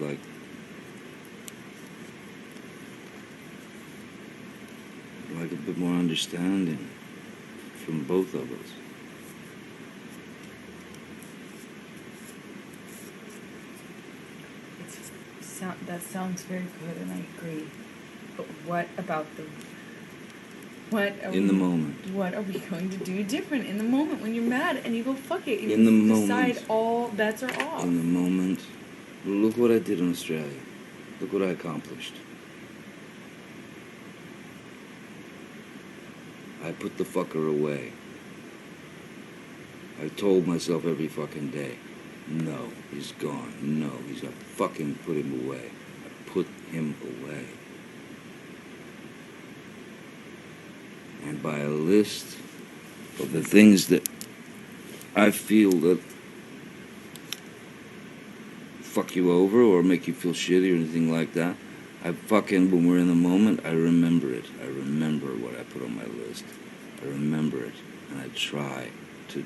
like a bit more understanding from both of us. That sounds very good, and I agree. But what about the... the moment. What are we going to do different in the moment when you're mad and you go, fuck it, and in the you moment, decide all bets are off? In the moment, look what I did in Australia. Look what I accomplished. I put the fucker away. I told myself every fucking day, no, he's gone. No, he's got fucking put him away. I put him away. And by a list of the things that I feel that fuck you over or make you feel shitty or anything like that, when we're in the moment, I remember it. I remember what I put on my list. I remember it, and I try to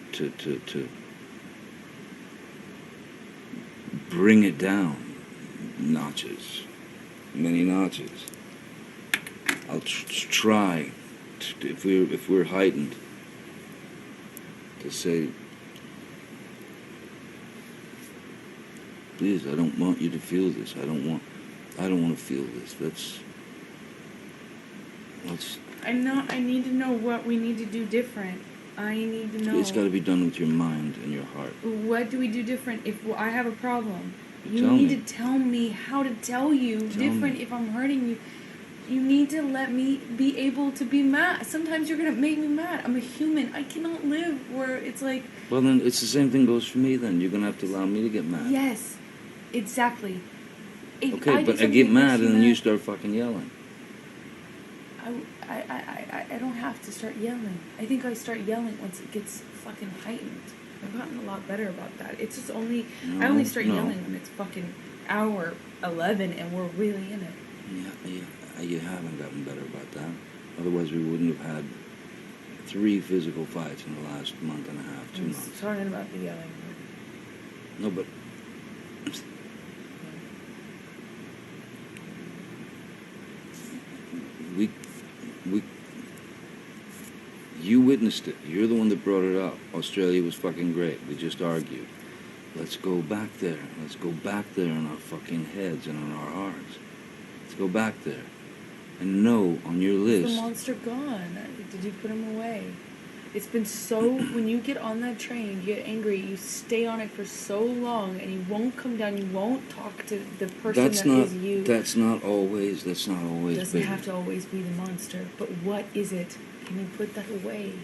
bring it down notches, many notches. I'll try, if we're heightened, to say, please, I don't want you to feel this. I don't want to feel this. Let's. I need to know what we need to do different. I need to know. It's got to be done with your mind and your heart. What do we do different if I have a problem? You Tell need me. to tell me how to tell you different if I'm hurting you. You need to let me be able to be mad. Sometimes you're going to make me mad. I'm a human. I cannot live where it's like... Well, then it's the same thing goes for me then. You're going to have to allow me to get mad. Yes, exactly. Okay, but I get mad and then you start fucking yelling. I don't have to start yelling. I think I start yelling once it gets fucking heightened. I've gotten a lot better about that. It's just only... I only start yelling when it's fucking hour 11 and we're really in it. Yeah, you haven't gotten better about that. Otherwise we wouldn't have had 3 physical fights in the last month and a half, 2 months. I'm talking about the yelling. No, but... You witnessed it. You're the one that brought it up. Australia was fucking great. We just argued. Let's go back there. Let's go back there in our fucking heads and in our hearts. Let's go back there. And know on your list... Is the monster gone? Did you put him away? It's been so... when you get on that train, you get angry, you stay on it for so long, and you won't come down, you won't talk to the person is you. That's not always... It doesn't have to always be the monster. But what is it? Can you put that away?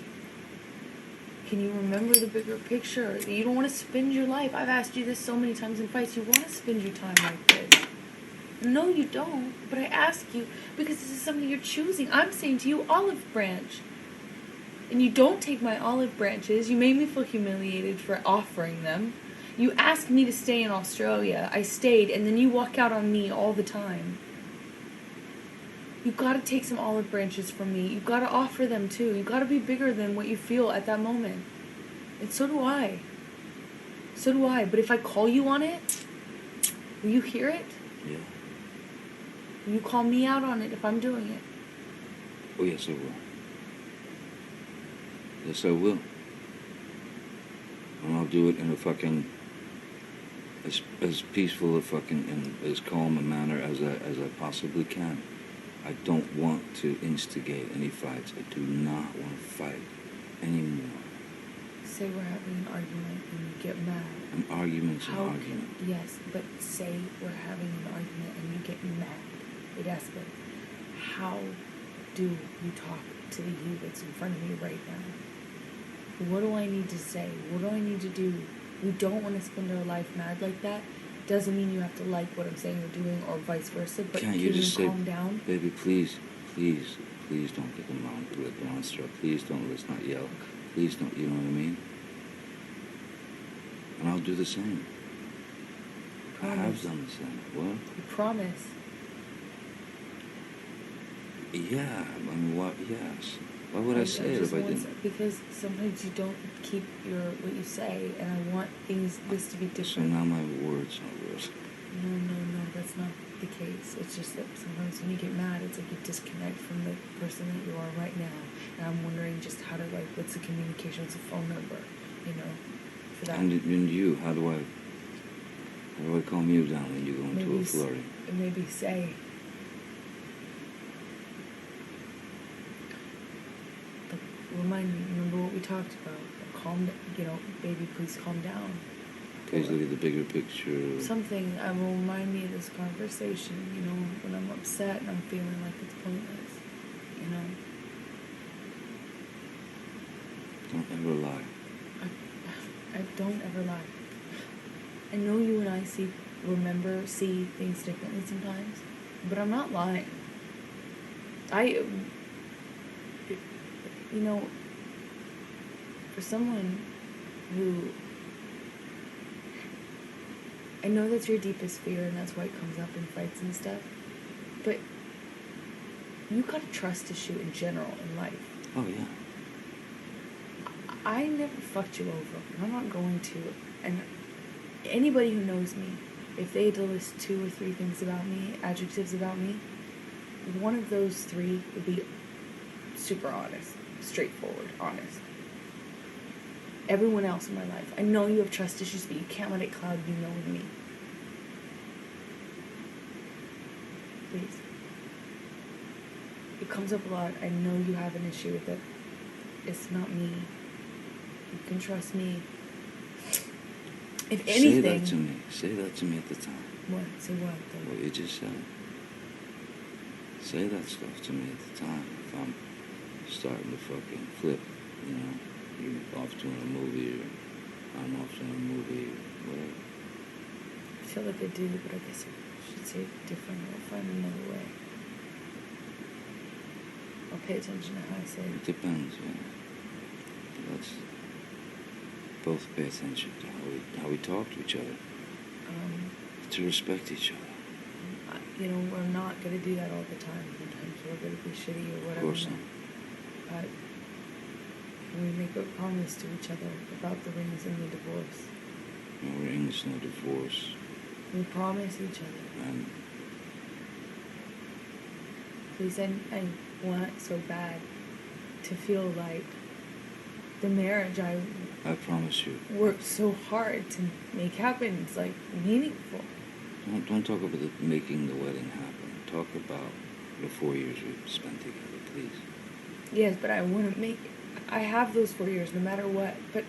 Can you remember the bigger picture? You don't want to spend your life. I've asked you this so many times in fights. You want to spend your time like this. No, you don't. But I ask you because this is something you're choosing. I'm saying to you, olive branch. And you don't take my olive branches. You made me feel humiliated for offering them. You asked me to stay in Australia. I stayed, and then you walk out on me all the time. You've got to take some olive branches from me. You've got to offer them too. You've got to be bigger than what you feel at that moment. And so do I. So do I. But if I call you on it, will you hear it? Yeah. Will you call me out on it if I'm doing it? Oh, yes, I will. Yes, I will. And I'll do it in a fucking... as peaceful a fucking and as calm a manner as I possibly can. I don't want to instigate any fights. I do not want to fight anymore. Say we're having an argument and you get mad. An argument's an argument. Yes, but say we're having an argument and you get mad. It asks me, how do you talk to the you that's in front of me right now? What do I need to say? What do I need to do? We don't want to spend our life mad like that. Doesn't mean you have to like what I'm saying or doing or vice versa, but Can't you just calm say, down? Baby, please don't get the monster. Please don't, let's not yell. Please don't, you know what I mean? And I'll do the same. Promise. I have done the same. What? You promise. Yeah, I mean, what? Yes. Why would I say it if I didn't? Because sometimes you don't keep what you say, and I want this to be different. So now my words are real. No, that's not the case. It's just that sometimes when you get mad, it's like you disconnect from the person that you are right now. And I'm wondering just how to, like, what's the communication, what's the phone number, you know, for that. And you, how do I calm you down when you go into a flurry? Maybe say, remind me, remember what we talked about. Calm, baby, please calm down. Please look at the bigger picture. Something that will remind me of this conversation, when I'm upset and I'm feeling like it's pointless, Don't ever lie. I don't ever lie. I know you and I see things differently sometimes, but I'm not lying. For someone who, I know that's your deepest fear and that's why it comes up in fights and stuff, but you got a trust issue in general in life. Oh, yeah. I never fucked you over, and I'm not going to. And anybody who knows me, if they had to list 2 or 3 things about me, adjectives about me, one of those 3 would be super honest, straightforward, honest. Everyone else in my life, I know you have trust issues, but you can't let it cloud you knowing me. Please. It comes up a lot. I know you have an issue with it. It's not me. You can trust me. If anything... Say that to me at the time. What? Say what? What you just said. Say that stuff to me at the time. If I'm starting to fucking flip, you're off doing a movie, or I'm off doing a movie, or whatever. I feel like I do, but I guess I should say it differently. I'll find another way. I'll pay attention to how I say it. It depends, yeah. Let's both pay attention to how we talk to each other. To respect each other. We're not going to do that all the time. Sometimes we're going to be shitty or whatever. Of course not. But we make a promise to each other about the rings and the divorce. No rings, no divorce. We promise each other. And please, I want so bad to feel like the marriage I promise you. Worked so hard to make happen. It's like meaningful. Don't talk about making the wedding happen. Talk about the 4 years we've spent together, please. Yes, but I want to make it. I have those 4 years no matter what. But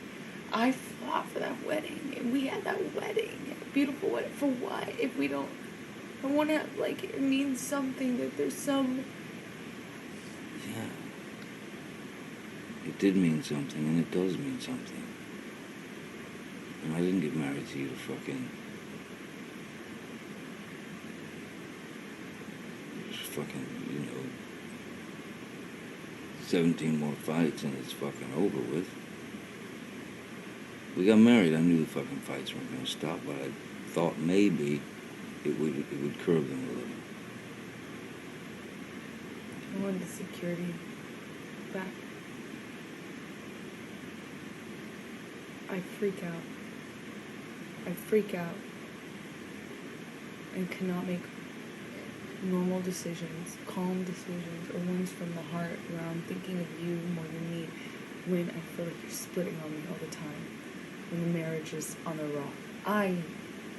I fought for that wedding, and we had that wedding, a beautiful wedding. For what? If we don't, I want to it means something, that there's some. Yeah. It did mean something, and it does mean something. And I didn't get married to you to fucking... Just fucking, 17 more fights and it's fucking over with. We got married, I knew the fucking fights weren't going to stop, but I thought maybe it would curb them a little. I wanted the security back. I freak out and cannot make normal decisions, calm decisions, or ones from the heart where I'm thinking of you more than me, when I feel like you're splitting on me all the time, when the marriage is on a rock. I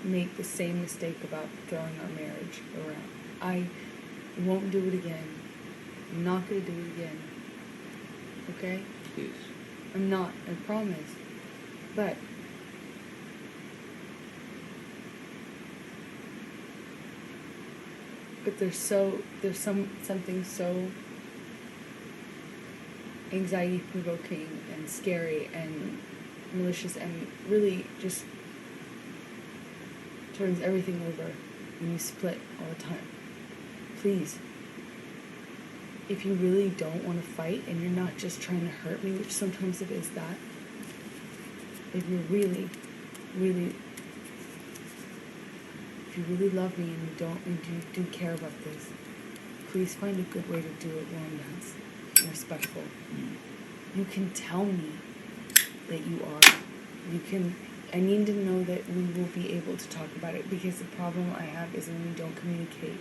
make the same mistake about throwing our marriage around. I won't do it again. I'm not going to do it again. Okay? Please. I'm not, I promise. But there's something so anxiety provoking and scary and malicious and really just turns everything over when you split all the time. Please, if you really don't want to fight and you're not just trying to hurt me, which sometimes it is that, if you really, really, if you really love me and you do care about this, please find a good way to do it, one that's respectful. You can tell me that you are. You can, I need to know that we will be able to talk about it, because the problem I have is when we don't communicate.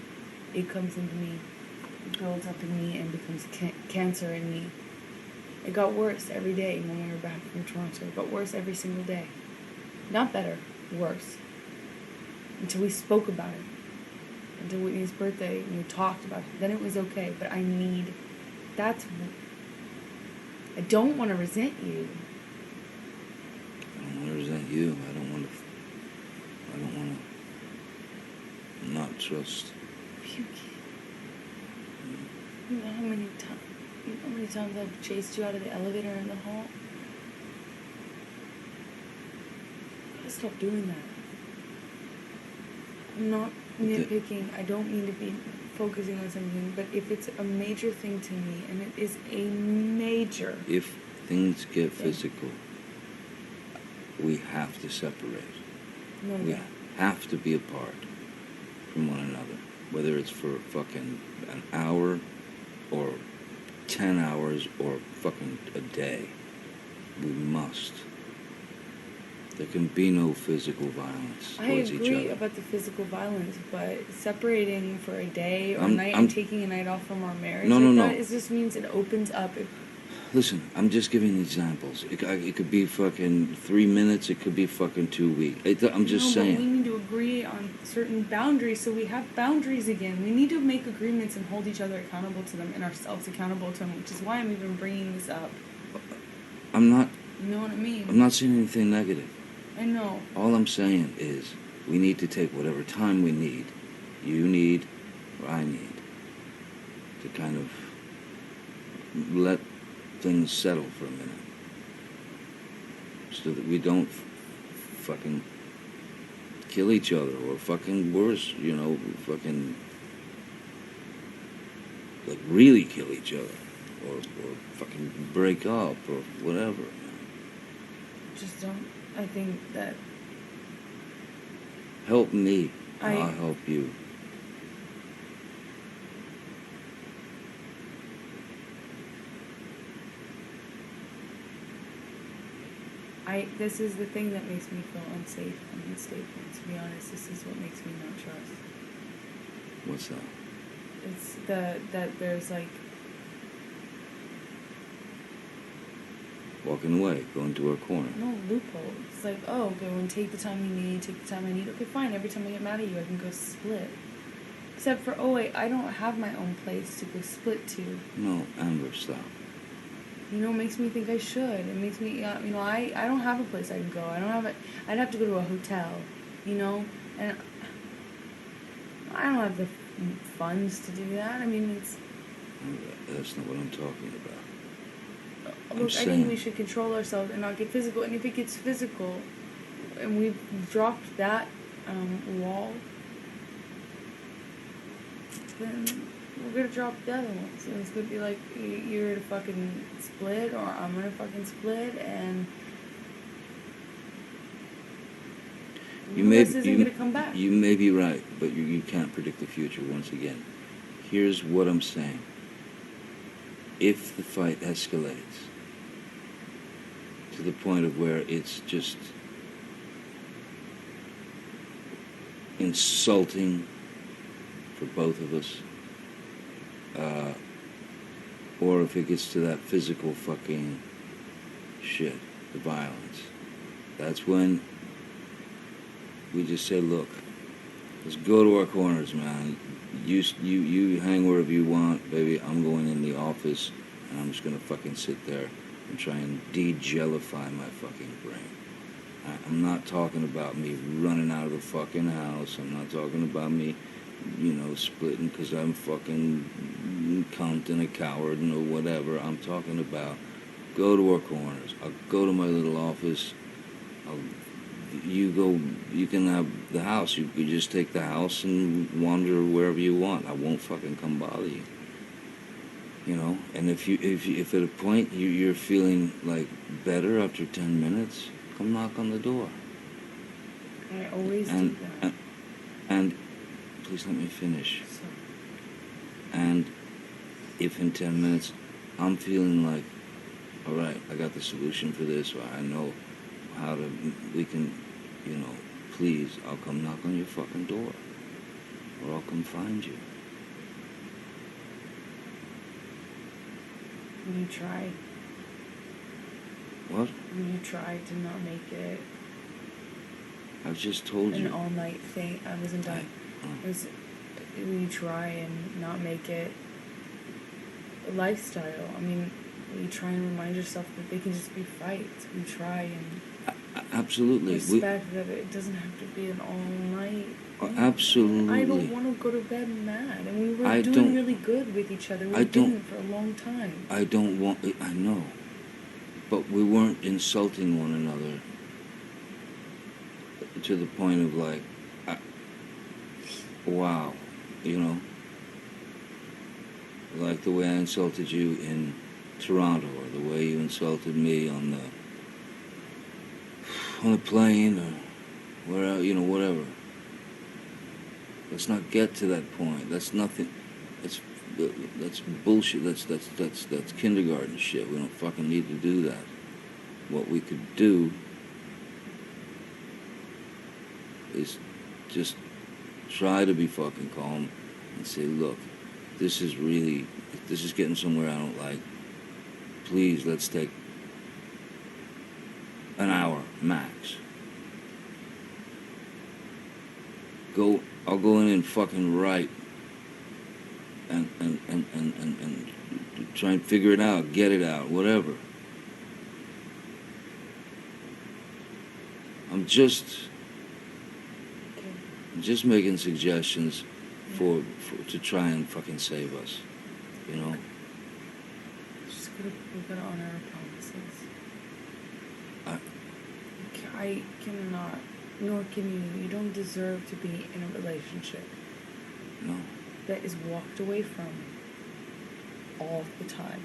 It comes into me, it builds up in me, and becomes cancer in me. It got worse every day when we were back from Toronto. It got worse every single day. Not better, worse. Until we spoke about it. Until Whitney's birthday, and we talked about it. Then it was okay, but I don't want to resent you. I don't want to resent you. I don't want to not trust. You know how many times I've chased you out of the elevator in the hall? I gotta stop doing that. I'm not nitpicking. I don't mean to be focusing on something, but if it's a major thing to me, and it is a major... If things get physical, we have to separate. No, we have to be apart from one another. Whether it's for fucking an hour, or 10 hours, or fucking a day. We must. There can be no physical violence towards each other. I agree about the physical violence, but separating for a day or night and taking a night off from our marriage that, it just means it opens up. Listen, I'm just giving examples. It could be fucking 3 minutes, it could be fucking 2 weeks. I'm just saying. But we need to agree on certain boundaries, so we have boundaries again. We need to make agreements and hold each other accountable to them, and ourselves accountable to them, which is why I'm even bringing this up. I'm not... You know what I mean? I'm not saying anything negative. I know. All I'm saying is we need to take whatever time we need, you need, or I need, to kind of let things settle for a minute, so that we don't fucking kill each other, or fucking worse, fucking like really kill each other, or fucking break up, or whatever. Just don't. I think that... Help me, I'll help you. This is the thing that makes me feel unsafe and unstable. To be honest, this is what makes me not trust. What's that? It's that there's like... Walking away, going to our corner. No loophole. It's like, oh, okay, well, take the time you need, take the time I need. Okay, fine, every time I get mad at you, I can go split. Except for, oh wait, I don't have my own place to go split to. No, Amber, stop. It makes me think I should. It makes me, I don't have a place I can go. I'd have to go to a hotel, and I don't have the funds to do that. I mean, it's... That's not what I'm talking about. Look, I think we should control ourselves and not get physical. And if it gets physical, and we've dropped that wall, then we're gonna drop the other ones. And it's gonna be like, you're gonna fucking split, or I'm gonna fucking split, and this isn't gonna come back. You may be right, but you can't predict the future once again. Here's what I'm saying. If the fight escalates to the point of where it's just insulting for both of us, or if it gets to that physical fucking shit, the violence, that's when we just say, look, let's go to our corners, man. You hang wherever you want, baby. I'm going in the office, and I'm just gonna fucking sit there and try and de-jellify my fucking brain. I'm not talking about me running out of the fucking house. I'm not talking about me, splitting because I'm fucking cunt and a coward and or whatever. I'm talking about go to our corners. I'll go to my little office. You can have the house. You just take the house and wander wherever you want. I won't fucking come bother you. And if at a point you're feeling like better after 10 minutes, come knock on the door. I always do that. And please let me finish. Sorry. And if in 10 minutes I'm feeling like, all right, I got the solution for this, or I know how to, we can, you know, please, I'll come knock on your fucking door. Or I'll come find you. Will you try? What? Will you try to not make it I've just told you. an all-night thing? I wasn't done. Will you try and not make it a lifestyle? I mean, will you try and remind yourself that they can just be fights? Will you try and absolutely. respect that it doesn't have to be an all-night thing? Absolutely. I don't want to go to bed mad. And we were doing really good with each other. We didn't for a long time. I don't want... I know. But we weren't insulting one another to the point of like, wow, you know? Like the way I insulted you in Toronto, or the way you insulted me on the plane, or where, you know, whatever. Let's not get to that point. That's nothing. That's bullshit. That's kindergarten shit. We don't fucking need to do that. What we could do is just try to be fucking calm and say, look, this is getting somewhere I don't like. Please, let's take an hour max. I'll go in and fucking write and try and figure it out, get it out, whatever. I'm just making suggestions for to try and fucking save us, you know. We gotta honor our promises. I cannot, nor can you. You don't deserve to be in a relationship. No. That is walked away from all the time.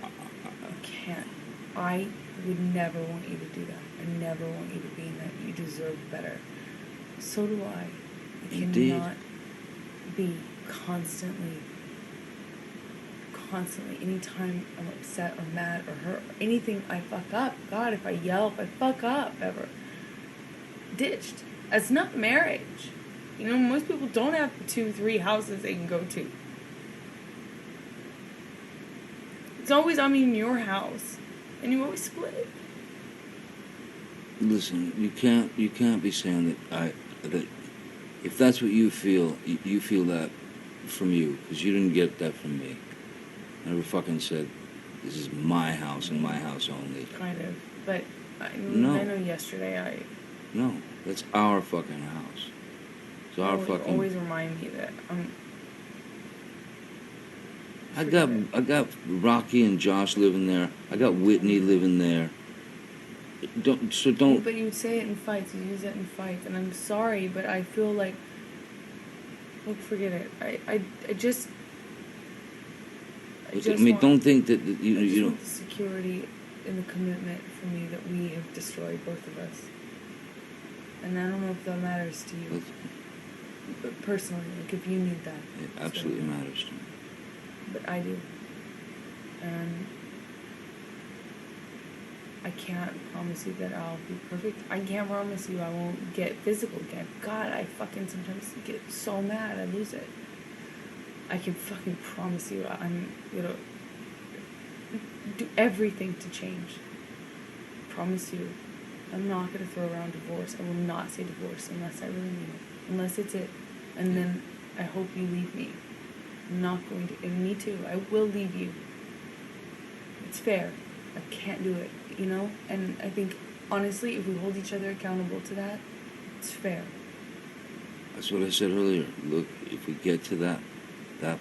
You can't. I would never want you to do that. I never want you to be in that. You deserve better. So do I. I cannot be constantly, anytime I'm upset or mad or hurt or anything, I fuck up. God, if I yell, if I fuck up ever, ditched. That's not marriage. You know, most people don't have 2-3 houses they can go to. It's always, I'm in your house, and you always split. Listen, you can't be saying that if that's what you feel, you feel that from you, because you didn't get that from me. I never fucking said, this is my house and my house only. Kind of, but I know yesterday No, that's our fucking house. It's our fucking... Always remind me that I got Rocky and Josh living there. I got Whitney living there. Don't. But you would say it in fights. You use it in fights, and I'm sorry, but I feel like, look, forget it. I mean, don't think that you know. Want the security and the commitment from you that we have destroyed, both of us. And I don't know if that matters to you, but personally, like if you need that. It absolutely matters to me. But I do, and I can't promise you that I'll be perfect. I can't promise you I won't get physical again. God, I fucking sometimes get so mad I lose it. I can fucking promise you I'm gonna do everything to change. Promise you. I'm not gonna throw around divorce. I will not say divorce unless I really mean it. Unless it's it. And then I hope you leave me. I'm not going to. And me too. I will leave you. It's fair. I can't do it, you know? And I think, honestly, if we hold each other accountable to that, it's fair. That's what I said earlier. Look, if we get to that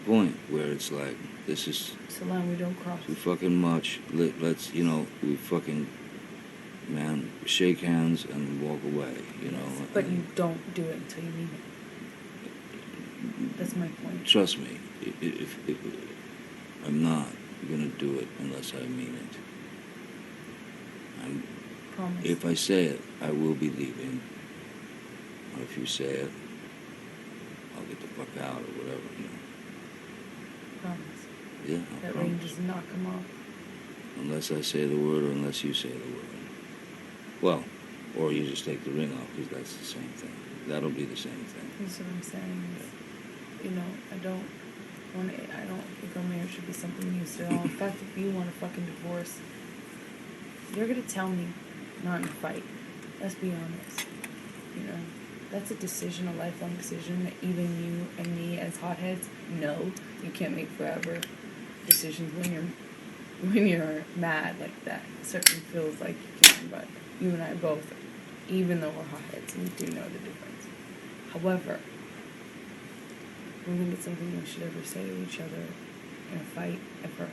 point where it's like, this is... It's a line we don't cross. Too fucking much. Let's, you know, we fucking, man, shake hands and walk away, you know? But you don't do it until you mean it. That's my point. Trust me, if I'm not going to do it unless I mean it. Promise. If I say it, I will be leaving. Or if you say it, I'll get the fuck out or whatever, you know. Promise. Yeah, that promise. ring does not come off. Unless I say the word or unless you say the word. Well, Or you just take the ring off, because that's the same thing. That'll be the same thing. That's what I'm saying. You know, I don't think our marriage should be something used at all. In fact, if you want a fucking divorce, you're gonna tell me, not in a fight. Let's be honest. You know, that's a decision, a lifelong decision that even you and me as hotheads know you can't make forever decisions when you're mad like that. It certainly feels like you can, but you and I both, even though we're hotheads, we do know the difference. However, I don't think it's something we should ever say to each other in a fight, ever.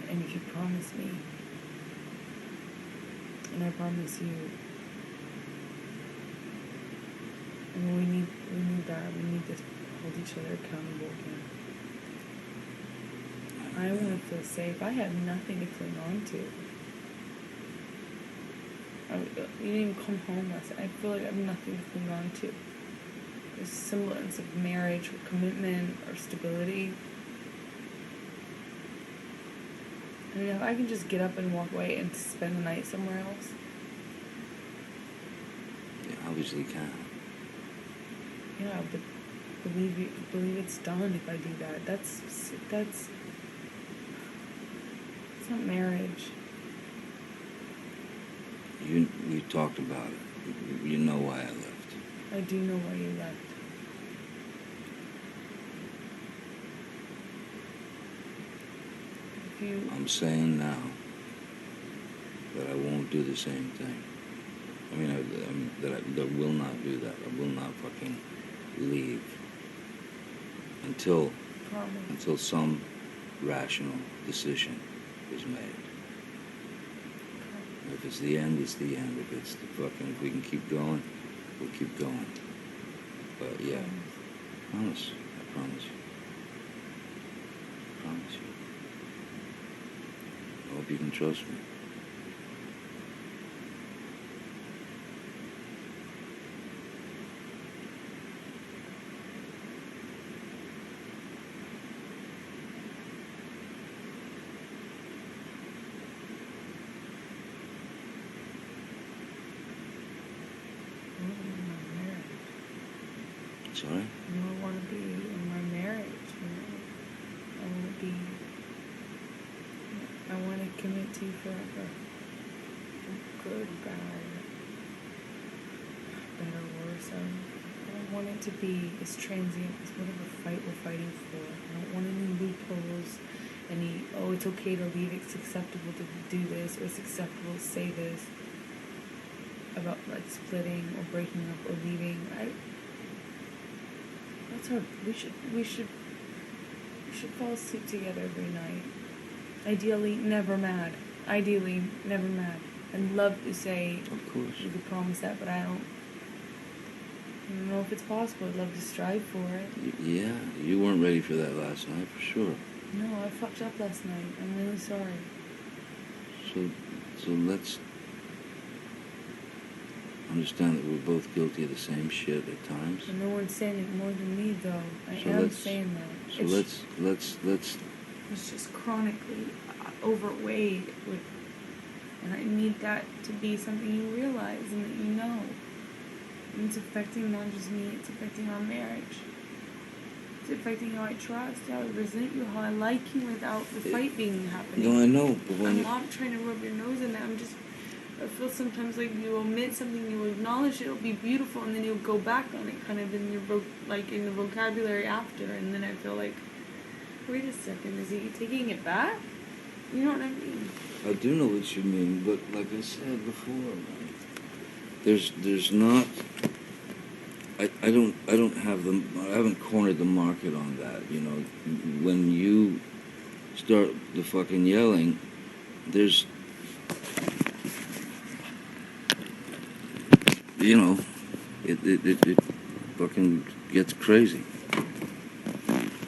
And if you promise me, and I promise you, and we need that. We need to hold each other accountable again. I want to feel safe. I have nothing to cling on to. You didn't even come home last night. I feel like I have nothing to cling on to. There's a semblance of marriage or commitment or stability. I mean, if I can just get up and walk away and spend the night somewhere else. Yeah, obviously you can. Yeah, but believe it's done if I do that. That's it's not marriage. We talked about it. You know why I left. I do know why you left. I'm saying now that I won't do the same thing. I mean, that I will not do that. I will not fucking leave until some rational decision is made. If it's the end, it's the end. If it's the fucking, if we can keep going, we'll keep going. But yeah, promise. I promise you. I promise you. I hope you can trust me. Sorry? I want to be in my marriage, you know. I want to commit to you forever. Good, bad, better, worse. I don't want it to be as transient as whatever fight we're fighting for. I don't want any loopholes, it's okay to leave, it's acceptable to do this, or it's acceptable to say this about like splitting or breaking up or leaving. We should fall asleep together every night. Ideally, never mad. I'd love to say, of course, you could promise that, but I don't know if it's possible. I'd love to strive for it. Yeah, you weren't ready for that last night, for sure. No, I fucked up last night. I'm really sorry. So let's understand that we're both guilty of the same shit at times. And no one's saying it more than me, though. I am saying that. So let's. It's just chronically overweight with, and I need that to be something you realize and that you know. And it's affecting not just me, it's affecting our marriage. It's affecting how I trust, how I resent you, how I like you without the fight being happening. No, I know, but when I'm not trying to rub your nose in that. I feel sometimes like you omit something, you acknowledge it'll be beautiful, and then you'll go back on it, kind of in your in the vocabulary after, and then I feel like, wait a second, is he taking it back? You know what I mean? I do know what you mean, but like I said before, man, there's not. I haven't cornered the market on that. You know, when you start the fucking yelling, there's. You know, it fucking gets crazy.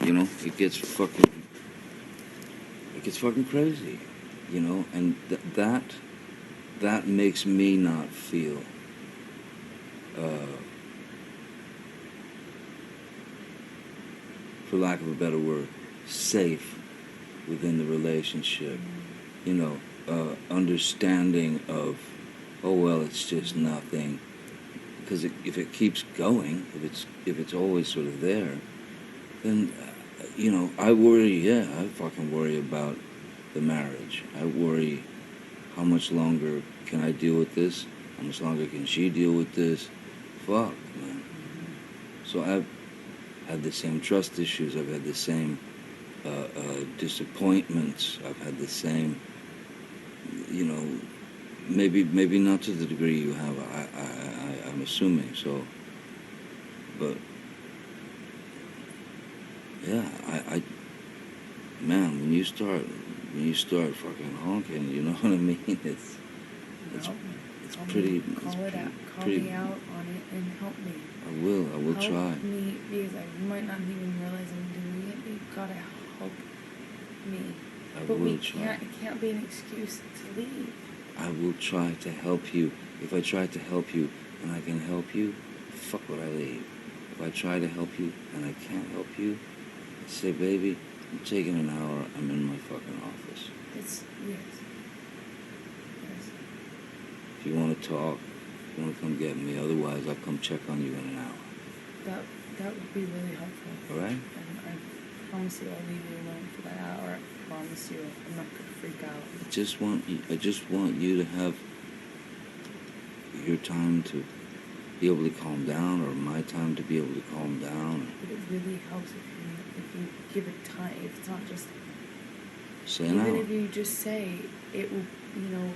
You know, it gets fucking crazy. You know, and that makes me not feel for lack of a better word, safe within the relationship. You know, understanding of, oh well, it's just nothing. Because if it keeps going, if it's always sort of there, then I worry. Yeah, I fucking worry about the marriage. I worry, how much longer can I deal with this? How much longer can she deal with this? Fuck, man. So I've had the same trust issues. I've had the same disappointments. I've had the same, maybe not to the degree you have. I'm assuming so. But yeah, man, when you start fucking honking, you know what I mean? It's pretty. Call it out. Call me out on it and help me. I will try. Help me, because I might not even realize I'm doing it, but you've got to help me. I will try. It can't be an excuse to leave. I will try to help you. If I try to help you and I can help you, fuck would I leave? If I try to help you and I can't help you, say, baby, I'm taking an hour, I'm in my fucking office. Yes. If you want to talk, if you want to come get me, otherwise I'll come check on you in an hour. That would be really helpful. All right? And I promise you I'll leave you alone for that hour. I promise you I'm not going to freak out. I just want you to have your time to be able to calm down, or my time to be able to calm down. But it really helps if you give it time. If it's not just say an hour. Even if you just say it will,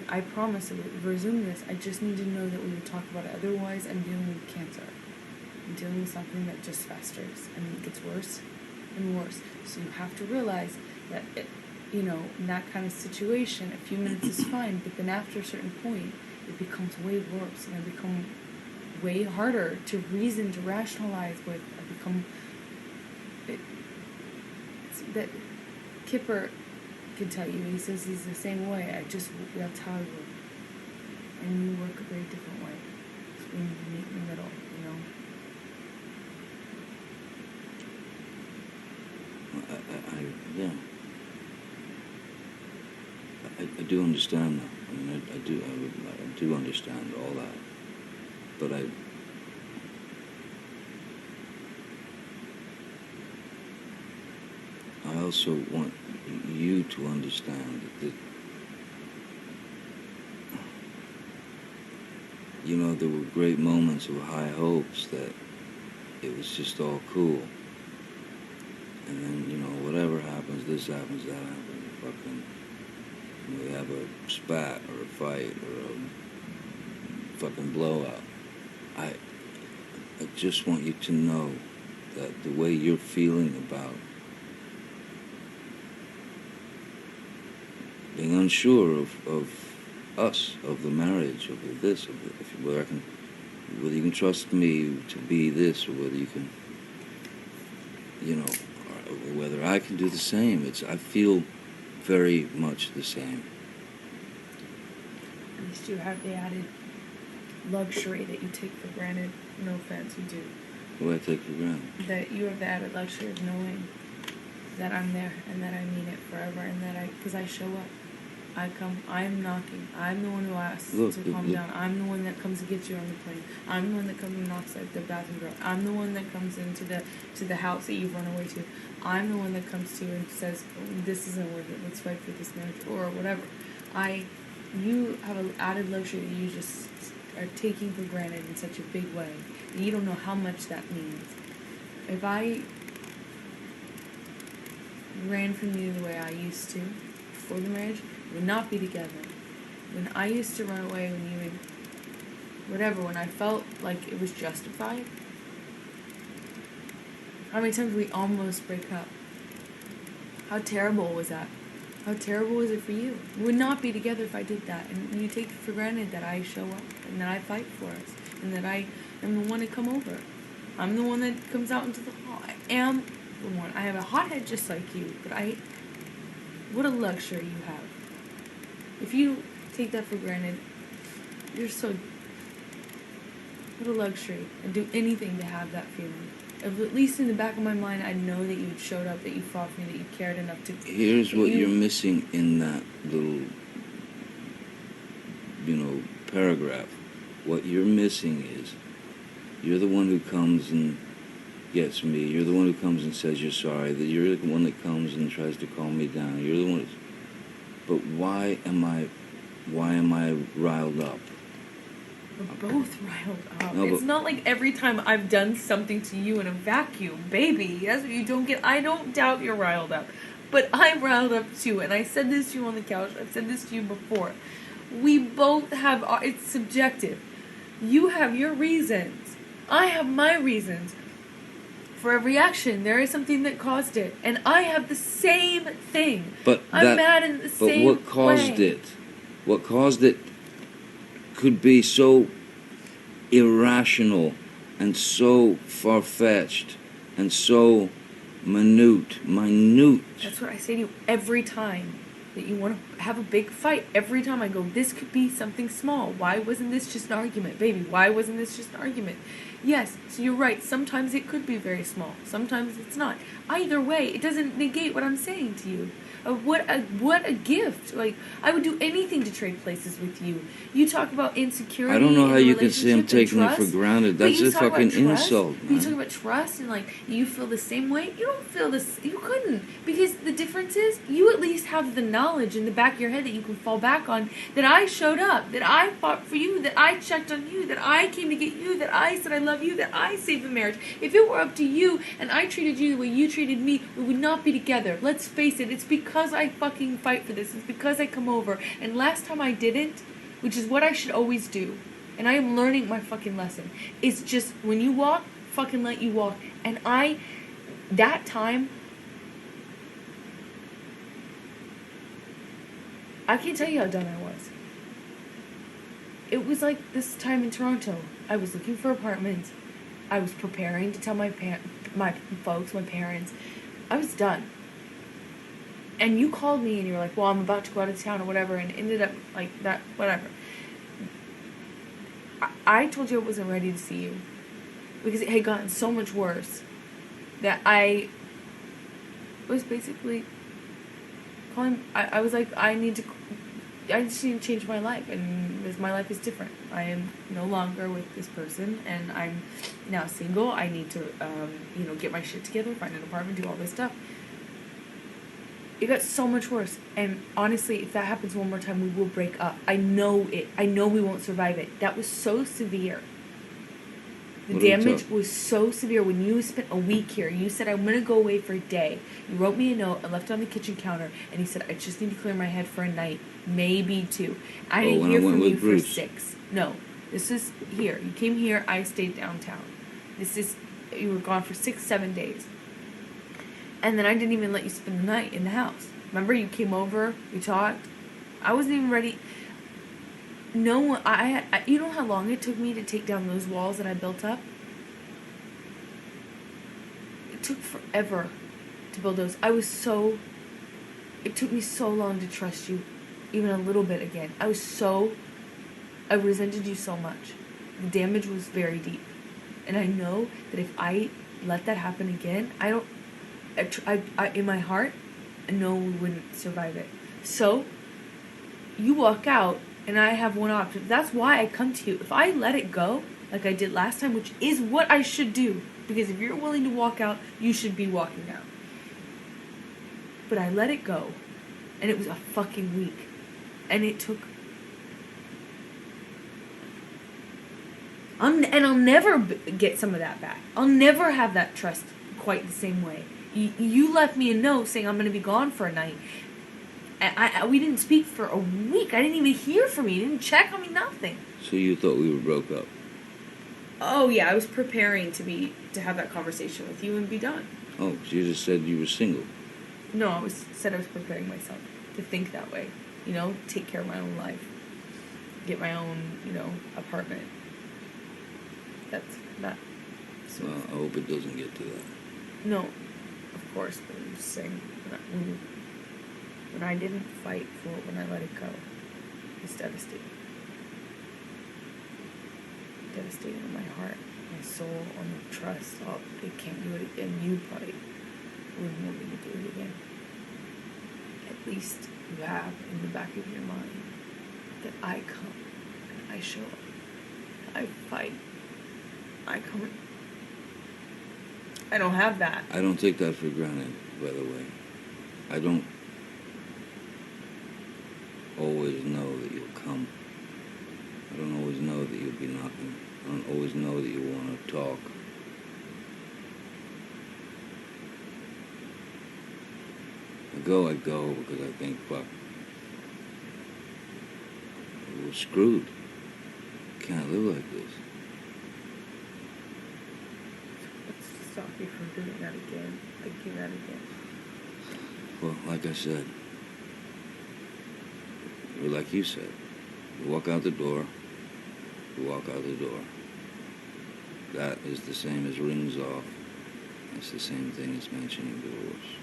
I promise if we resume this, I just need to know that we would talk about it. Otherwise, I'm dealing with cancer. I'm dealing with something that just festers and it gets worse and worse. So you have to realize that, in that kind of situation, a few minutes is fine, but then after a certain point, it becomes way worse, and I become way harder to reason, to rationalize with. That Kipper can tell you. He says he's the same way. That's how I work. And you work a very different way. So we need to meet in the middle, I do understand that. I mean, I do understand all that. But I also want you to understand that there were great moments of high hopes that it was just all cool. And then, whatever happens, this happens, that happens, fucking, we have a spat or a fight or a fucking blowout. I just want you to know that the way you're feeling about being unsure of us, of the marriage, of this, whether you can trust me to be this, or whether you can, or whether I can do the same. I feel very much the same. At least you have the added luxury that you take for granted. No offense, you do. What do I take for granted? That you have the added luxury of knowing that I'm there and that I mean it forever, and that because I show up. I come, I'm knocking. I'm the one who asks to calm down. I'm the one that comes to get you on the plane. I'm the one that comes and knocks at the bathroom door. I'm the one that comes into the house that you've run away to. I'm the one that comes to you and says, this isn't worth it. Let's fight for this marriage, or whatever. You have an added luxury that you just are taking for granted in such a big way. And you don't know how much that means. If I ran from you the way I used to before the marriage, we would not be together. When I used to run away, when I felt like it was justified, how many times we almost break up? How terrible was that? How terrible was it for you? We would not be together if I did that. And you take it for granted that I show up and that I fight for us and that I am the one to come over. I'm the one that comes out into the hall. I am the one. I have a hothead just like you, but what a luxury you have. If you take that for granted, what a luxury, and do anything to have that feeling. At least in the back of my mind, I know that you showed up, that you fought for me, that you cared enough to... Here's what you're missing in that little, paragraph. What you're missing is, you're the one who comes and gets me. You're the one who comes and says you're sorry. That you're the one that comes and tries to calm me down. You're the one. But why am I riled up? We're both riled up. No, it's not like every time I've done something to you in a vacuum, baby. That's what you don't get. I don't doubt you're riled up, but I'm riled up too. And I said this to you on the couch. I've said this to you before. We both have. It's subjective. You have your reasons. I have my reasons. For every action, there is something that caused it, and I have the same thing. But I'm mad in the same way. But what caused it? What caused it could be so irrational and so far-fetched and so minute. That's what I say to you every time that you want to have a big fight. Every time I go, this could be something small. Why wasn't this just an argument? Baby, why wasn't this just an argument? Yes, so you're right. Sometimes it could be very small. Sometimes it's not. Either way, it doesn't negate what I'm saying to you. What a gift. Like, I would do anything to trade places with you. You talk about insecurity. I don't know how you can say say I'm taking it for granted. That's a fucking insult, man. You talk about trust and, like, you feel the same way. You don't feel this. You couldn't. Because the difference is, you at least have the knowledge in the back of your head that you can fall back on, that I showed up, that I fought for you, that I checked on you, that I came to get you, that I said I love you, that I saved the marriage. If it were up to you and I treated you the way you treated me, we would not be together. Let's face it. It's because I fucking fight for this. It's because I come over. And last time I didn't, which is what I should always do, and I am learning my fucking lesson, is just when you walk, fucking let you walk. And that time, I can't tell you how done I was. It was like this time in Toronto. I was looking for apartments. I was preparing to tell my parents. I was done. And you called me and you were like, well, I'm about to go out of town or whatever, and ended up like that, whatever. I told you I wasn't ready to see you because it had gotten so much worse that I was basically calling. I was like, I just need to change my life, and my life is different. I am no longer with this person, and I'm now single. I need to, get my shit together, find an apartment, do all this stuff. It got so much worse, and honestly, if that happens one more time, we will break up. I know it. I know we won't survive it. That was so severe. The damage was so severe. When you spent a week here, you said, I'm going to go away for a day. You wrote me a note, I left it on the kitchen counter, and he said, I just need to clear my head for a night, maybe 2. I didn't hear from you for 6. No, this is here. You came here, I stayed downtown. You were gone for 6, 7 days. And then I didn't even let you spend the night in the house. Remember, you came over, we talked. I wasn't even ready. No one, you know how long it took me to take down those walls that I built up? It took forever to build those. It took me so long to trust you, even a little bit again. I resented you so much. The damage was very deep. And I know that if I let that happen again, in my heart, I know we wouldn't survive it. So, you walk out, and I have one option. That's why I come to you. If I let it go, like I did last time, which is what I should do, because if you're willing to walk out, you should be walking out. But I let it go, and it was a fucking week. And it took... I'll never get some of that back. I'll never have that trust quite the same way. You left me a note saying I'm going to be gone for a night. We didn't speak for a week. I didn't even hear from you. You didn't check on me, nothing. So you thought we were broke up? Oh, yeah. I was preparing to have that conversation with you and be done. Oh, so you just said you were single? No, I was preparing myself to think that way. Take care of my own life. Get my own, apartment. That's that. Well, I hope it doesn't get to that. No, of course, but I'm just saying, when I didn't fight for it, when I let it go, it's devastating. Devastating in my heart. my soul on the trust. Oh, they can't do it again. You probably wouldn't want me to do it again. At least you have in the back of your mind that I come and I show up. I fight. I come. I don't have that. I don't take that for granted, by the way. I don't always know that you'll come. I don't always know that you'll be knocking. I don't always know that you want to talk. I go because I think, fuck, we're screwed. Can't live like this. Let's stop you from doing that again. Thinking that again. Well, like I said, or like you said, you walk out the door, you walk out the door. That is the same as rings off. It's the same thing as mentioning divorce.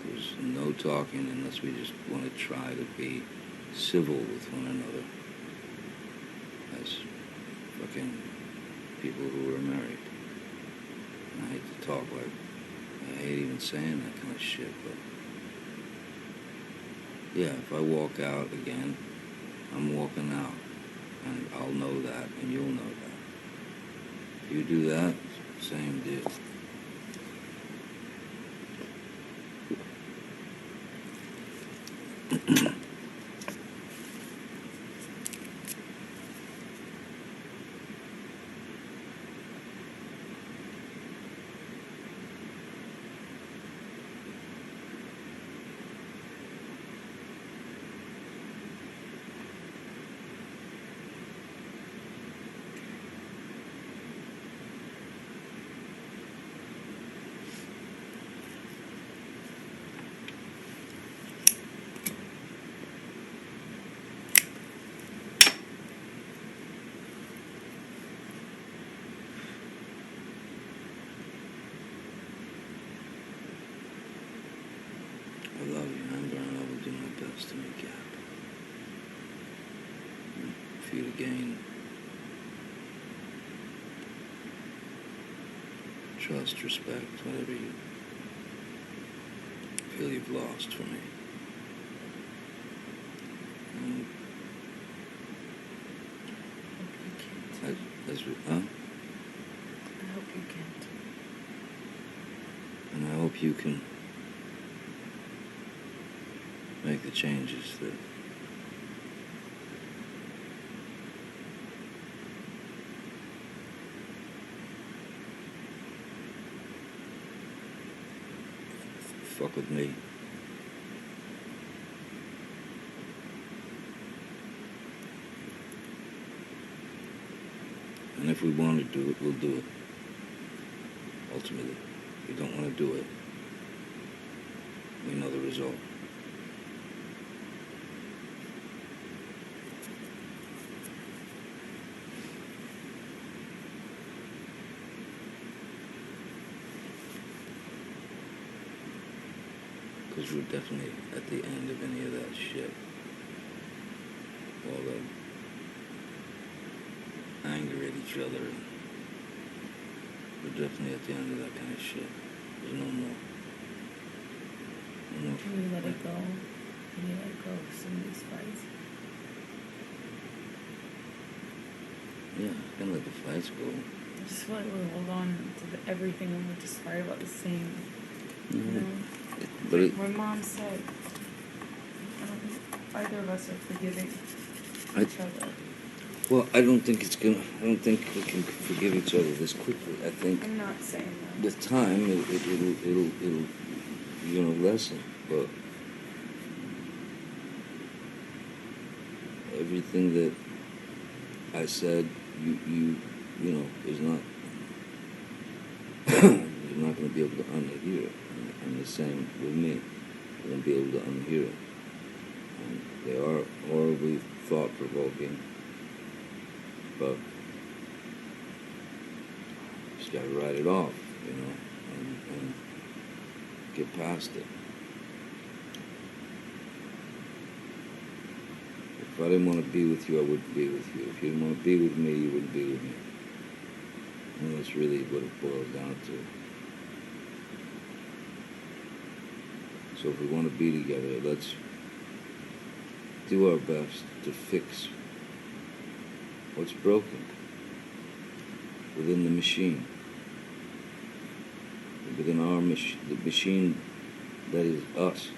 There's no talking unless we just want to try to be civil with one another as fucking people who are married. And I hate to talk like, I hate even saying that kind of shit, but yeah, if I walk out again, I'm walking out, and I'll know that, and you'll know that. If you do that, same deal. I love you, Amber, and I will do my best to make you happy. For you to gain trust, respect, whatever you feel you've lost for me. And I hope you can't. huh? I hope you can't. And I hope you can make the changes that fuck with me. And if we want to do it, we'll do it. Ultimately, if we don't want to do it, we know the result. Because we're definitely at the end of any of that shit. All the anger at each other. We're definitely at the end of that kind of shit. There's no more. No more. Can you let it go? Can you let go of some of these fights? Yeah, I can let the fights go. I just feel like we hold on to everything and we're just fight about the same. You know? But like my mom said, I don't think either of us are forgiving each other. Well, I don't think we can forgive each other this quickly. I think I'm not saying that. with time it'll lessen. But everything that I said, you know, is not you're not going to be able to unhear it. And the same with me. You won't be able to unhear it. And they are horribly thought-provoking, but just got to write it off, you know, and get past it. If I didn't want to be with you, I wouldn't be with you. If you didn't want to be with me, you wouldn't be with me. And that's really what it boils down to. So if we want to be together, let's do our best to fix what's broken within the machine. Within our the machine that is us.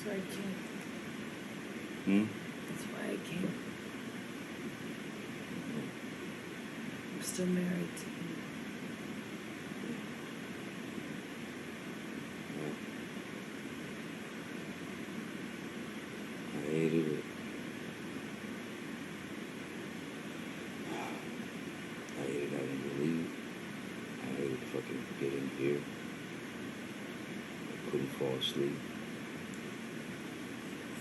That's why I came. That's why I came. I'm still married to you. I hated it. I hated having to leave. I hated fucking getting here. I couldn't fall asleep.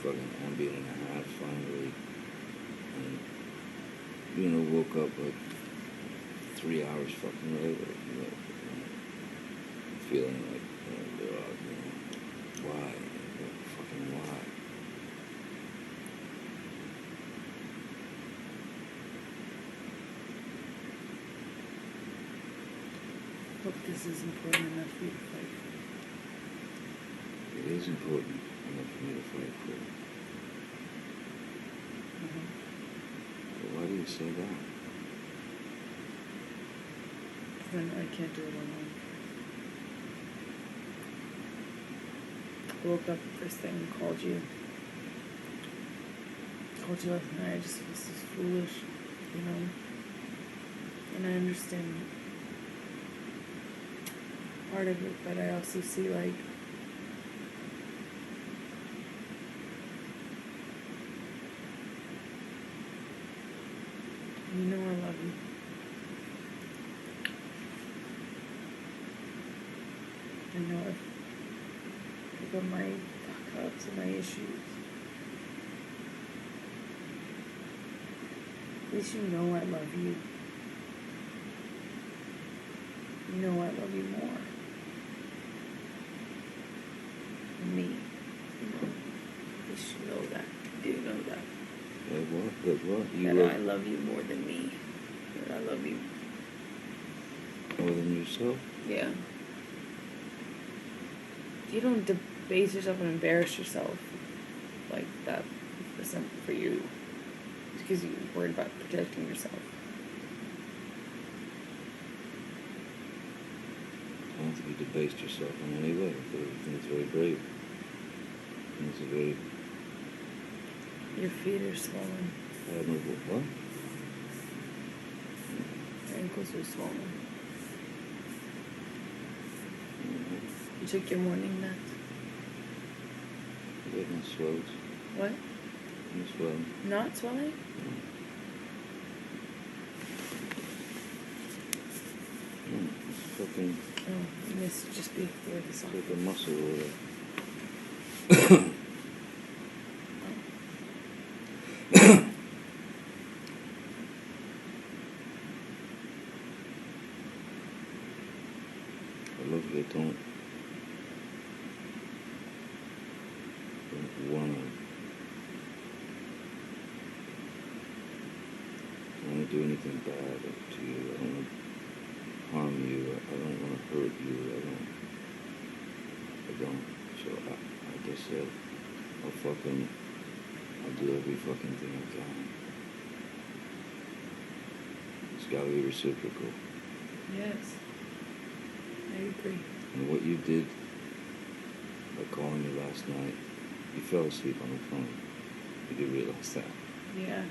Fucking ambient and a half finally. And, woke up like 3 hours fucking later. Feeling like, why? Fucking why? Hope this is important enough for you to fight for. It is important enough for me to fight for. But why do you say that? Because I know I can't do it alone. I woke up first thing and called you. Called you last night. I just feel so foolish, And I understand part of it, but I also see like I love you. I know I've picked up my fuck-ups and my issues. At least you know I love you. You know I love you more than me. At least you know that. You do know that. What? I love you more than me. That I love you more than yourself? Yeah. You don't debase yourself and embarrass yourself like that for you. It's because you're worried about protecting yourself. I don't think you debased yourself in any way. I think it's very brave. I think it's a very... Your feet are swollen. I have no... What? Your ankles are swollen. You took your morning meds? I got no swells. What? No swelling. Not swelling? No. No, it's fucking... Oh, it must just be where this It's like a muscle or whatever. I love you. Don't wanna do anything bad to you. I don't want to harm you. I don't want to hurt you. I don't. So I guess I'll do every fucking thing I can. It's gotta be reciprocal. Yes. I agree. And what you did by calling me last night, you fell asleep on the phone. You do realize that. Yeah.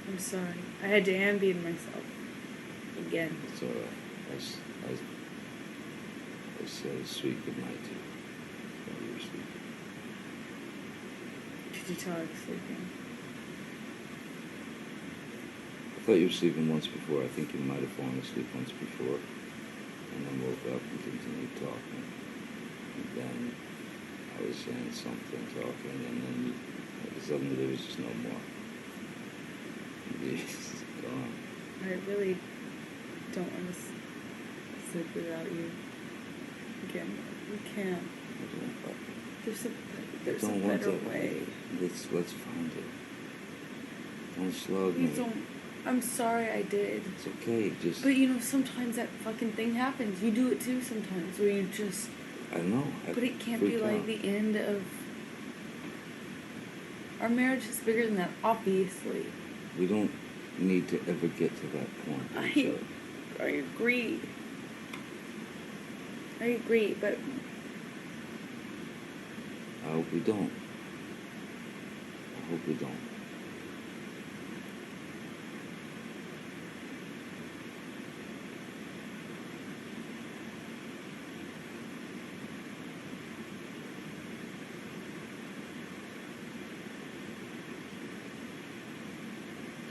I'm sorry. I had to ambient myself. Again. It's alright. I said a sweet goodnight to you while you were sleeping. Did you tell I was sleeping? I thought you were sleeping once before. I think you might have fallen asleep once before. And then woke up and continued talking. And then I was saying something, talking, and then suddenly there was just no more. It's gone. I really don't want to sleep without you. Again, we can't. There's a better way. Let's find it. Don't slug me. I'm sorry I did. It's okay, just... But sometimes that fucking thing happens. You do it too sometimes, where you just... I know. But it can't be like the end of... Our marriage is bigger than that, obviously. We don't need to ever get to that point. I agree. But... I hope we don't.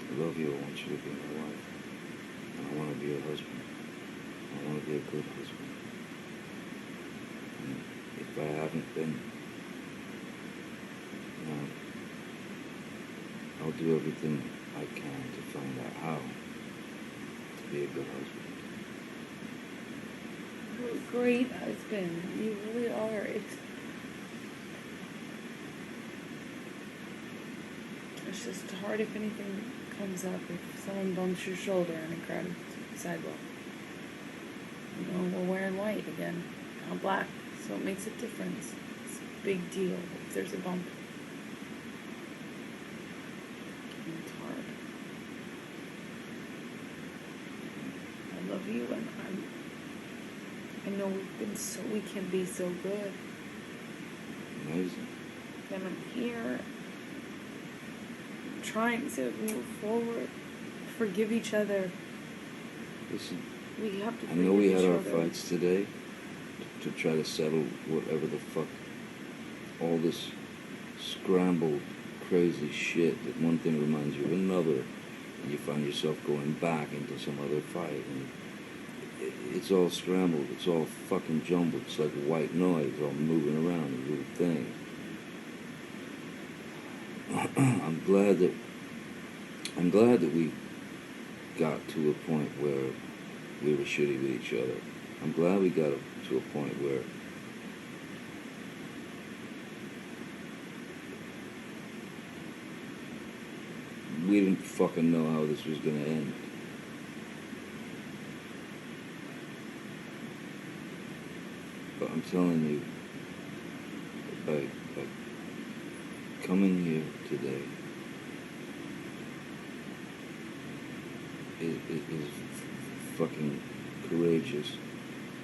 I love you. I want you to be my wife. And I want to be your husband. I want to be a good husband. And if I haven't been, I'll do everything I can to find out how to be a good husband. You're a great husband. You really are. It's just hard if anything comes up, if someone bumps your shoulder on a crowded sidewalk. We're wearing white again, not black, so it makes a difference. It's a big deal if there's a bump. And it's hard. I love you, and I know we can be so good. Amazing. And I'm here. Trying to move forward, forgive each other. Listen, we have to. I know we had our fights today to try to settle whatever the fuck, all this scrambled, crazy shit that one thing reminds you of another, and you find yourself going back into some other fight, and it's all scrambled, it's all fucking jumbled, it's like white noise all moving around, a little thing. I'm glad that we got to a point where we were shitty with each other. I'm glad we got to a point where we didn't fucking know how this was gonna end. But I'm telling you, by coming here today, it is fucking courageous,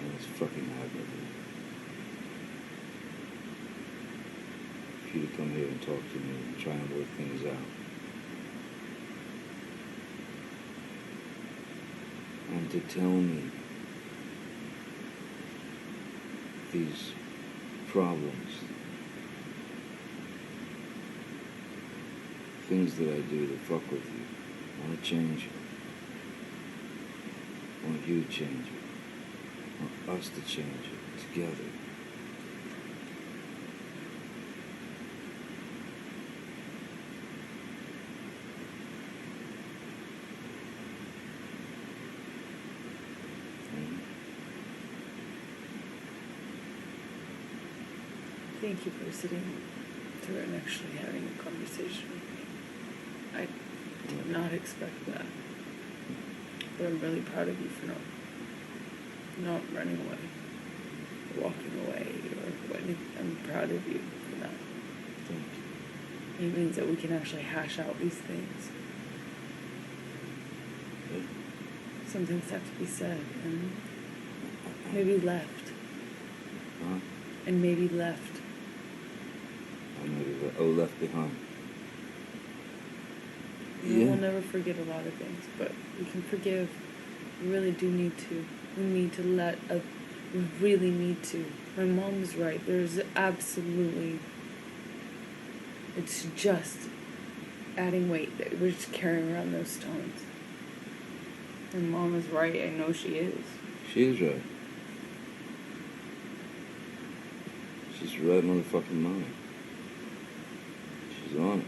and it's fucking admirable. For you to come here and talk to me and try and work things out. And to tell me these problems, things that I do to fuck with you. I want to change it. I want you to change it. I want us to change it together. Thank you for sitting through and actually having a conversation with me. I did not expect that. But I'm really proud of you for not running away, or walking away, or anything. I'm proud of you for that. Thank you. It means that we can actually hash out these things. Yeah. Some things have to be said, and maybe left. Huh? And maybe left. Left behind. You know, we'll never forget a lot of things, but we can forgive. We really do need to. We need to we really need to. My mom's right. There's absolutely, it's just adding weight. We're just carrying around those stones. And Mom is right. I know she is. She is right. She's right on the fucking money. She's on it.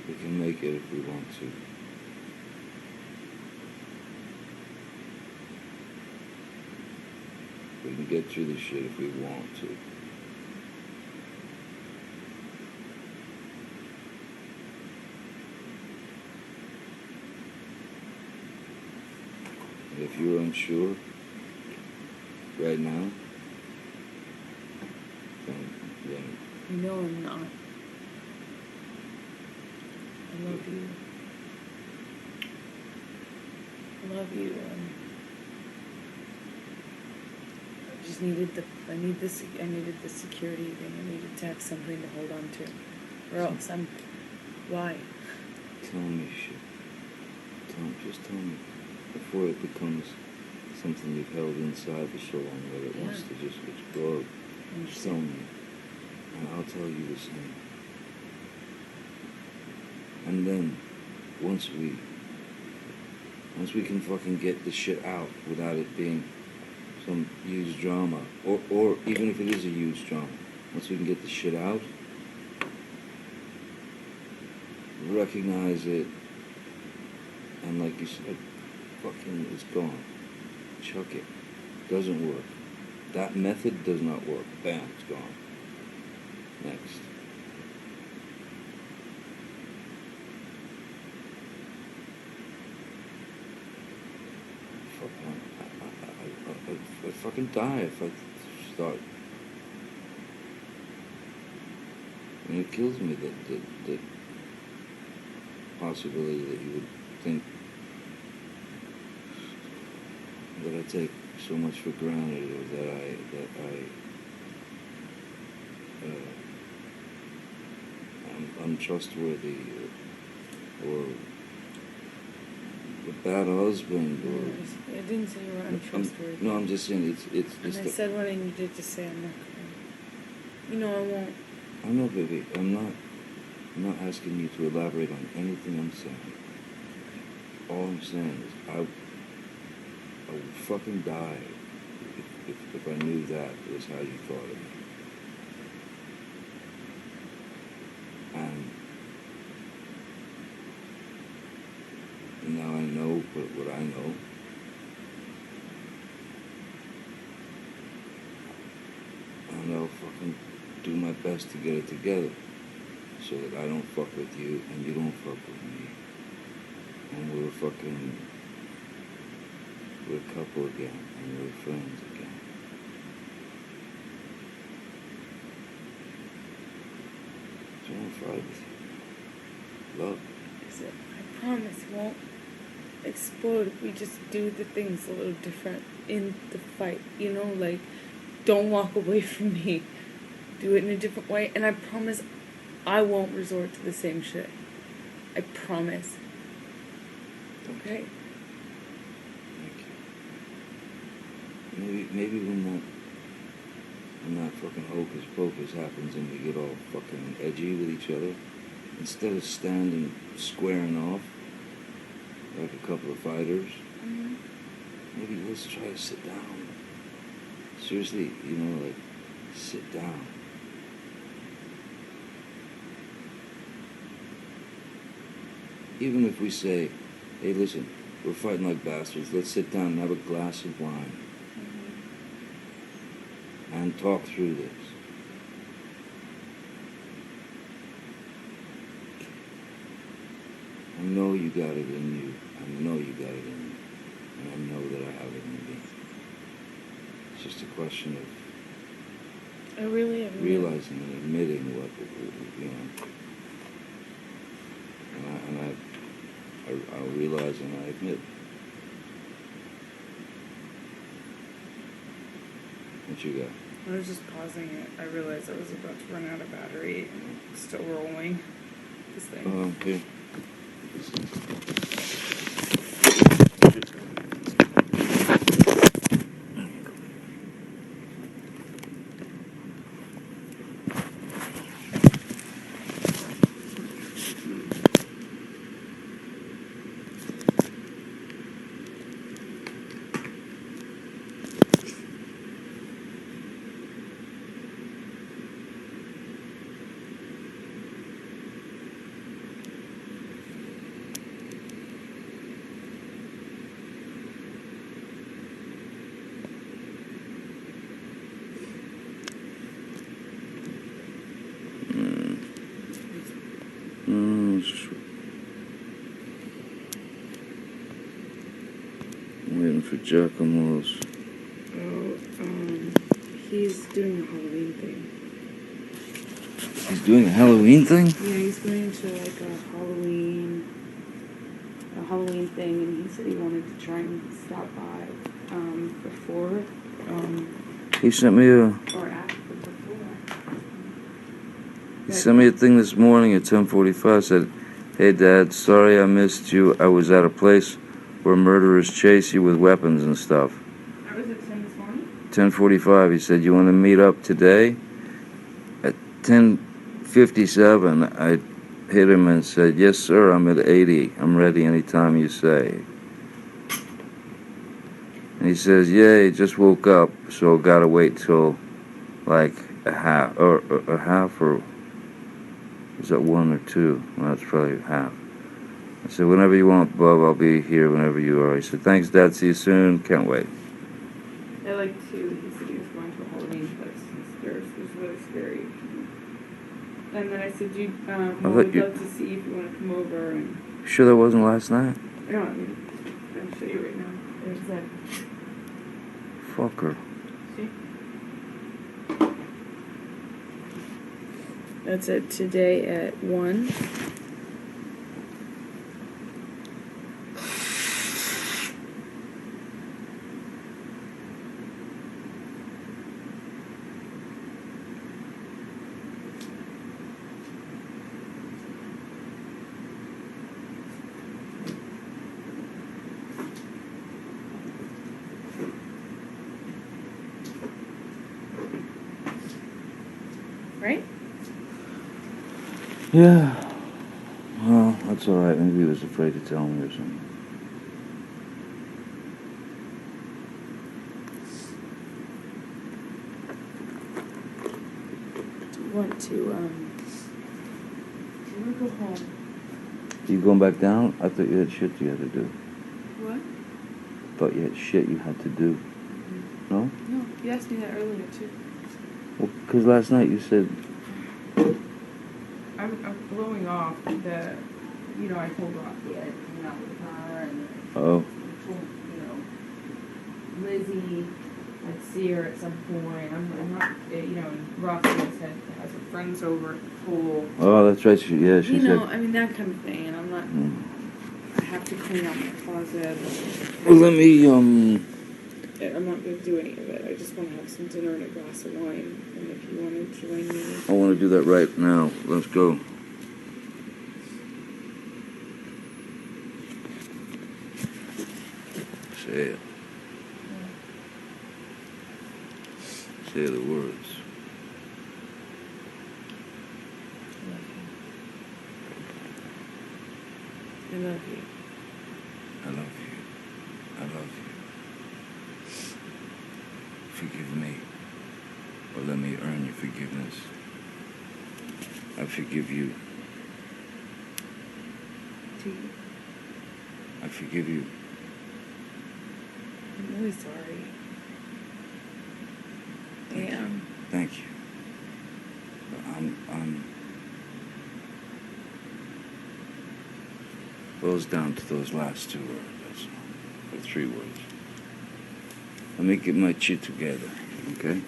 We can make it if we want to. We can get through this shit if we want to. And if you're unsure right now, then No, I'm not. I love you. I love you. I just needed I needed the security thing. I needed to have something to hold on to, or else why? tell me shit. Just tell me before it becomes something you've held inside for so long that it wants to just explode. Just tell me, and I'll tell you the same. And then, once we can fucking get the shit out without it being some huge drama, or even if it is a huge drama, once we can get the shit out, recognize it, and like you said, fucking it's gone. Chuck it. Doesn't work. That method does not work. Bam, it's gone. Next. I'd fucking die if I start. And it kills me that possibility that you would think that I take so much for granted, or that I'm untrustworthy, or a bad husband, or I didn't say you were untrustworthy. No, I'm just saying it's just. And I said what I needed to say. I'm not gonna. I won't. I know, baby. I'm not asking you to elaborate on anything I'm saying. All I'm saying is I would fucking die if I knew that was how you thought of me. And now I know what I know. And I'll fucking do my best to get it together so that I don't fuck with you and you don't fuck with me. And we're a couple again, and we're friends again. So I don't fight with you. Love. I promise it won't explode if we just do the things a little different in the fight. Like, don't walk away from me. Do it in a different way, and I promise I won't resort to the same shit. I promise. Okay? Maybe when that fucking hocus pocus happens and we get all fucking edgy with each other, instead of standing squaring off like a couple of fighters, maybe let's try to sit down. Seriously, like, sit down. Even if we say, hey, listen, we're fighting like bastards, let's sit down and have a glass of wine. And talk through this. I know you got it in you. I know you got it in you. And I know that I have it in me. It's just a question of I really am realizing and admitting what, and I realize and I admit. What you got? I was just pausing it. I realized I was about to run out of battery and it's still rolling. This thing. Oh, okay. Waiting for Giacomo's. Oh, he's doing a Halloween thing. He's doing a Halloween thing? Yeah, he's going to like a Halloween thing, and he said he wanted to try and stop by before. He sent me a. Or after before. He sent me a thing this morning at 10:45. Said, "Hey Dad, sorry I missed you. I was at a place where murderers chase you with weapons and stuff." That was at 10 this morning? 10:45. He said, "You want to meet up today?" At 10:57, I hit him and said, "Yes, sir. I'm at 80. I'm ready anytime you say." And he says, "Yeah, he just woke up, so gotta wait till like a half or is that 1 or 2? Well, that's probably half." I said, "Whenever you want, Bub, I'll be here whenever you are." He said, "Thanks, Dad. See you soon. Can't wait." At like 2, he said he was going to a Halloween place downstairs. It was really scary. And then I said, Mom would love to see if you want to come over. And Sure that wasn't last night? no, I mean, I'll show you right now. There's that. Fucker. See? That's it today at 1. Right? Yeah. Well, that's all right. Maybe he was afraid to tell me or something. Do you want to go home? You going back down? I thought you had shit you had to do. What? Thought you had shit you had to do. Mm-hmm. No? No, you asked me that earlier too. Well, because last night you said... I'm blowing off the, I told Rocky I'd hang out with her, and Oh. I told, Lizzie I'd see her at some point. I'm not, Rocky has her friends over at the pool. Oh, that's right. She said... I mean, that kind of thing, and I'm not, I have to clean out my closet. Well, let me, I'm not going to do any of it. I just want to have some dinner and a glass of wine. And if you want to join me... I want to do that right now. Let's go. Say it. Say the words. I love you. I love you. I love you. Forgive me, or let me earn your forgiveness. I forgive you. Do you? I forgive you. I'm really sorry. I am. Thank you. But I'm goes down to those last 2 words, that's all. Or 3 words. Let me get my shit together, okay?